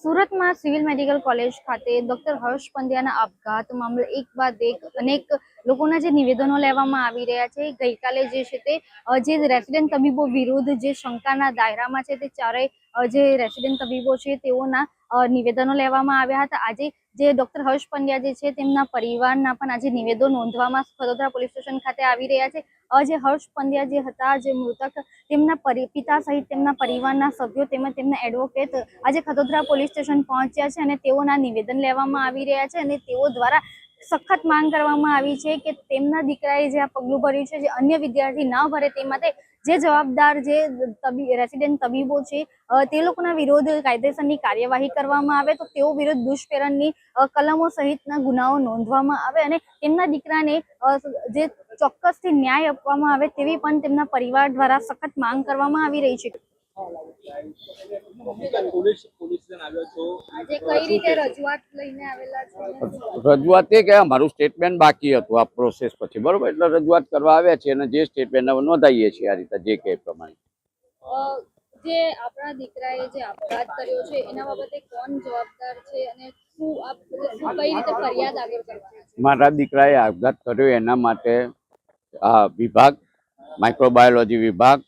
સુરત માં civil medical college ખાતે doctor હર્ષ પંડ્યાના આપઘાત મામલે એક બાદ એક અનેક લોકોના જે નિવેદનો લેવામાં આવી રહ્યા છે। ગઈકાલે જે છે તે જે રેસિડેન્ટ તબીબો વિરુદ્ધ જે શંકાના દાયરામાં છે તે ચારેય જે રેસિડેન્ટ તબીબો છે તેઓના નિવેદનો લેવામાં આવ્યા હતા। આજે જે ડોક્ટર હર્ષ પંડ્યા જે છે તેમના પરિવારના પણ આજે નિવેદનો નોંધવામાં વડોદરા પોલીસ સ્ટેશન ખાતે આવી રહ્યા છે। જે હર્ષ પંડ્યા જે હતા, જે મૃતક, તેમના પિતા સહિત તેમના પરિવારના સભ્યો તેમજ તેમના એડવોકેટ આજે ખતોદરા પોલીસ સ્ટેશન પહોંચ્યા છે અને તેઓના નિવેદન લેવામાં આવી રહ્યા છે અને તેઓ દ્વારા સખત માંગ કરવામાં આવી છે કે તેમના દીકરાએ જે આ પગલું ભર્યું છે, જે અન્ય વિદ્યાર્થી ન ભરે તે માટે જે જવાબદાર જે રેસિડેન્ટ તબીબો છે તે લોકોના વિરુદ્ધ કાયદેસરની કાર્યવાહી કરવામાં આવે, તો તેઓ વિરુદ્ધ દુષ્પ્રેરણની કલમો સહિતના ગુનાઓ નોંધવામાં આવે અને તેમના દીકરાને જે ચોક્કસથી ન્યાય આપવામાં આવે તેવી પણ તેમના પરિવાર દ્વારા સખત માંગ કરવામાં આવી રહી છે। રજૂઆત એ કે અમારું સ્ટેટમેન્ટ બાકી હતું આ પ્રોસેસ પછી, બરોબર, એટલે રજૂઆત કરવા આવ્યા છે અને જે સ્ટેટમેન્ટ નોંધાઈએ છીએ આ રીતે જે કે પ્રમાણે। જે આપણા દીકરાએ જે આપઘાત કર્યો છે એના બાબતે કોણ જવાબદાર છે અને શું કઈ રીતે ફરિયાદ આગળ કરવાના છે? મારા દીકરાએ આપઘાત કર્યો એના માટે આ વિભાગ, માઇક્રોબાયોલોજી વિભાગ,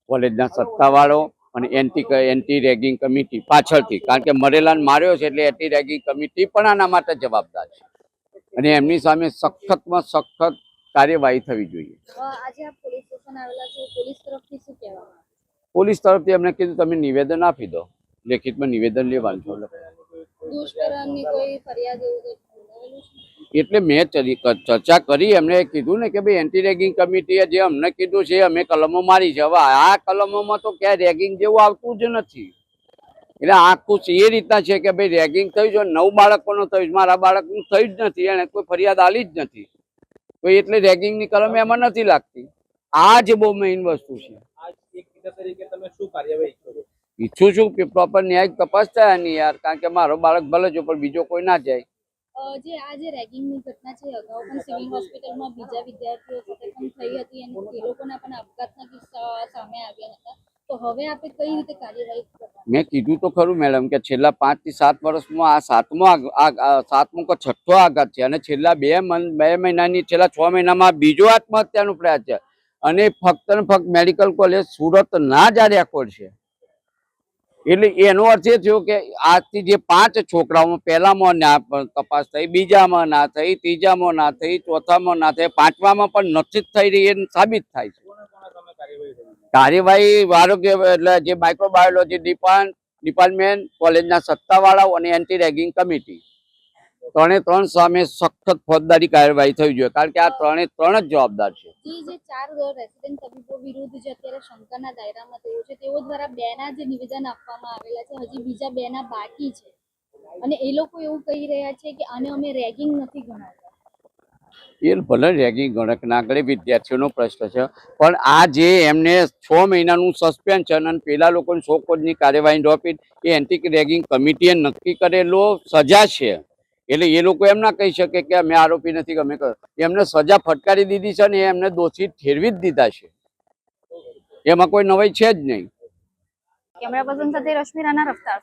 કોલેજના સત્તાવાળો અને એન્ટી રેગિંગ કમિટી પાછળથી, કારણ કે મરેલાને માર્યો છે એટલે એન્ટી રેગિંગ કમિટી પણ આના માટે જવાબદાર છે અને એમની સામે સખતમાં સખત કાર્યવાહી થવી જોઈએ। આજે આપ પોલીસ સ્ટેશન આવેલા છો, પોલીસ તરફથી શું કહેવામાં આવે? પોલીસ તરફથી એમને કીધું તમે નિવેદન આપી દો, લેખિતમાં નિવેદન લેવાનું છે। દુષ્કર્મની કોઈ ફરિયાદ એટલે મેં ચર્ચા કરી, એમને કીધું ને કે ભાઈ એન્ટી રેગિંગ કમિટીએ જે અમને કીધું છે અમે કલમો મારી છે, હવે આ કલમોમાં તો ક્યાંય રેગિંગ જેવું આવતું જ નથી। એટલે આખું એ રીતના છે કે ભાઈ રેગિંગ થયું છે, 9 બાળકોનું થયું, મારા બાળકનું થયું જ નથી, એને કોઈ ફરિયાદ આલી જ નથી, તો એટલે રેગિંગની કલમ એમાં નથી લાગતી। આ જ બહુ મેઇન વસ્તુ છે। ઈચ્છું છું કે પ્રોપર ન્યાય તપાસ થાય નહીં યાર, કારણ કે મારો બાળક ભલે જો પણ બીજો કોઈ ના જાય। જે આ જે રેગિંગની ઘટના છે અગાઉ પણ સિવિલ હોસ્પિટલમાં બીજા વિદ્યાર્થીઓ સાથે પણ થઈ હતી અને એ લોકોના પણ આપઘાતના કિસ્સા સામે આવ્યા હતા, તો હવે આપણે કઈ રીતે કાર્યવાહી કરવાની? મેં કીધું તો ખરું મેડમ કે છેલ્લા 5 થી 7 વર્ષમાં આ સાતમો કે છઠ્ઠો આઘાત છે અને છેલ્લા 2 મહિનાની છેલ્લા 6 મહિનામાં બીજો આત્મહત્યાનો પ્રયાસ છે અને ફક્ત ને ફક્ત મેડિકલ કોલેજ સુરત ના જ આ રેકોર્ડ છે। એટલે એનો અર્થ એ થયો કે આજથી જે 5 છોકરાઓમાં પહેલામાં ના તપાસ થઈ, બીજામાં ના થઈ, ત્રીજામાં ના થઈ, ચોથામાં ના થઈ, 5મામાં પણ નથી જ થઈ રહી એ સાબિત થાય છે। કાર્યવાહી આરોગ્ય એટલે જે માઇક્રોબાયોલોજી ડિપાર્ટમેન્ટ, કોલેજના સત્તાવાળાઓ અને એન્ટી રેગિંગ કમિટી, 3 સામે સખત ફોજદારી કાર્યવાહી થવી જોઈએ, કારણ કે આ 3 જ જવાબદાર છે। જે 4 રેસિડેન્ટ તબીબો વિરુદ્ધ જે અત્યારે શંકાના દાયરામાં તેઓ છે, તેઓ દ્વારા 2ના જે નિવેદન આપવામાં આવેલા છે, હજી બીજા 2ના બાકી છે અને એ લોકો એવું કહી રહ્યા છે કે આને અમે રેગિંગ નથી ગણાવતા। એ ભલે રેગિંગ ગણક ના કરે, વિદ્યાર્થીઓનો પ્રશ્ન છે, પણ આ જે એમને 6 મહિનાનું સસ્પેન્શન અને પેલા લોકોની શોકોજની કાર્યવાહી રોપી એ એન્ટી રેગિંગ કમિટીએ નક્કી કરેલો સજા છે। એટલે એ લોકો એમ ના કહી શકે કે અમે આરોપી નથી, અમે એમને સજા ફટકારી દીધી છે અને એમને દોષી ઠેરવી જ દીધા છે, એમાં કોઈ નવાઈ છે જ નહીં। કેમેરા પર્સન સાથે રશ્મિ રાણા, રફતાર।